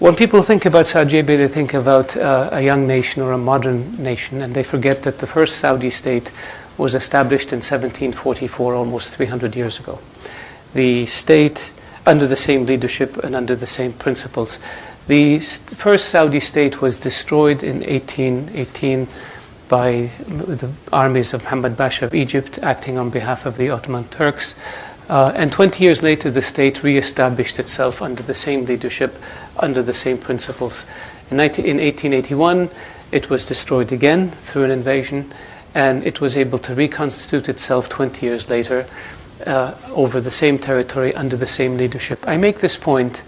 When people think about Saudi Arabia, they think about a young nation or a modern nation, and they forget that the first Saudi state was established in 1744, almost 300 years ago. The state, under the same leadership and under the same principles. The first Saudi state was destroyed in 1818 by the armies of Muhammad Pasha of Egypt, acting on behalf of the Ottoman Turks. And 20 years later, the state re-established itself under the same leadership, under the same principles. In 1881, it was destroyed again through an invasion, and it was able to reconstitute itself 20 years later over the same territory, under the same leadership. I make this point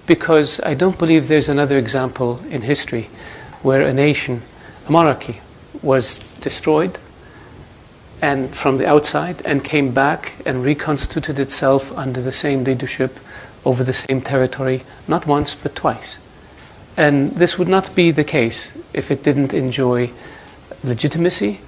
because I don't believe there's another example in history where a nation, a monarchy, was destroyed and from the outside and came back and reconstituted itself under the same leadership over the same territory, not once but twice. And this would not be the case if it didn't enjoy legitimacy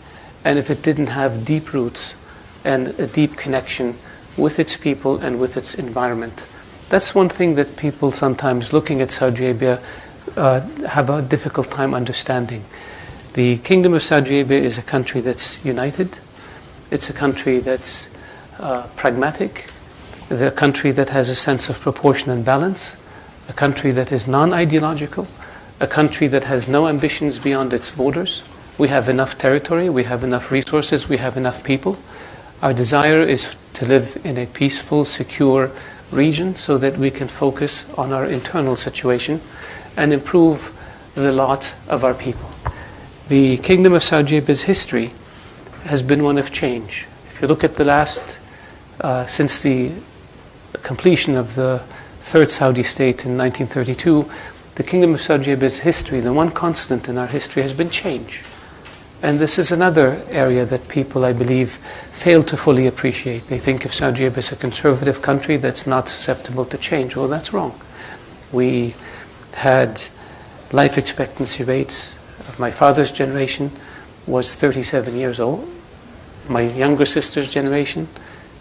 and if it didn't have deep roots and a deep connection with its people and with its environment. That's one thing that people sometimes looking at Saudi Arabia have a difficult time understanding. The Kingdom of Saudi Arabia is a country that's united. It's a country that's pragmatic. It's a country that has a sense of proportion and balance. A country that is non-ideological. A country that has no ambitions beyond its borders. We have enough territory. We have enough resources. We have enough people. Our desire is to live in a peaceful, secure region so that we can focus on our internal situation and improve the lot of our people. The Kingdom of Saudi Arabia's history has been one of change. If you look at the last, since the completion of the third Saudi state in 1932, the Kingdom of Saudi Arabia's history, the one constant in our history has been change. And this is another area that people, I believe, fail to fully appreciate. They think of Saudi Arabia as a conservative country that's not susceptible to change. Well, that's wrong. We had life expectancy rates of my father's generation was 37 years old. My younger sister's generation,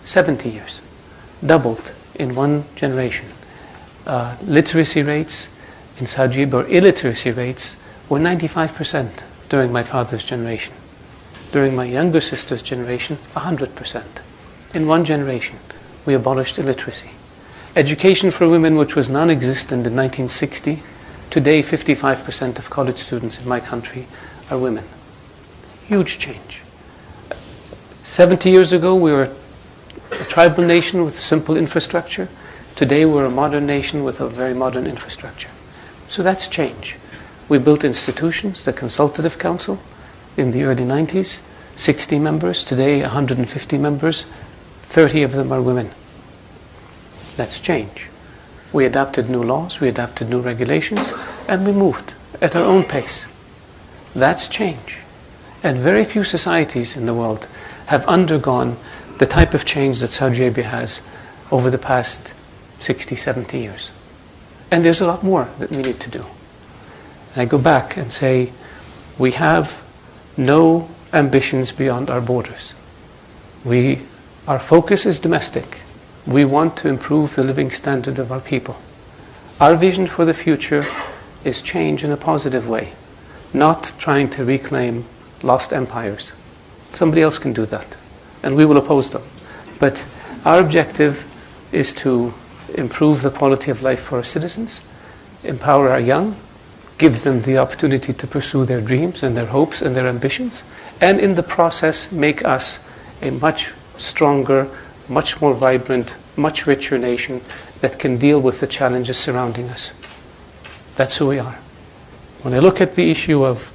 70 years. Doubled in one generation. Literacy rates in Saudi Arabia, or illiteracy rates, were 95% during my father's generation. During my younger sister's generation, 100%. In one generation, we abolished illiteracy. Education for women, which was non-existent in 1960, today 55% of college students in my country are women. Huge change. 70 years ago, we were a tribal nation with simple infrastructure. Today, we're a modern nation with a very modern infrastructure. So that's change. We built institutions, the Consultative Council, in the early 90s, 60 members, today 150 members, 30 of them are women. That's change. We adapted new laws, we adapted new regulations, and we moved at our own pace. That's change. And very few societies in the world have undergone the type of change that Saudi Arabia has over the past 60, 70 years. And there's a lot more that we need to do. And I go back and say, we have no ambitions beyond our borders. Our focus is domestic. We want to improve the living standard of our people. Our vision for the future is change in a positive way, not trying to reclaim lost empires. Somebody else can do that, and we will oppose them. But our objective is to improve the quality of life for our citizens, empower our young, give them the opportunity to pursue their dreams and their hopes and their ambitions, and in the process make us a much stronger, much more vibrant, much richer nation that can deal with the challenges surrounding us. That's who we are. When I look at the issue of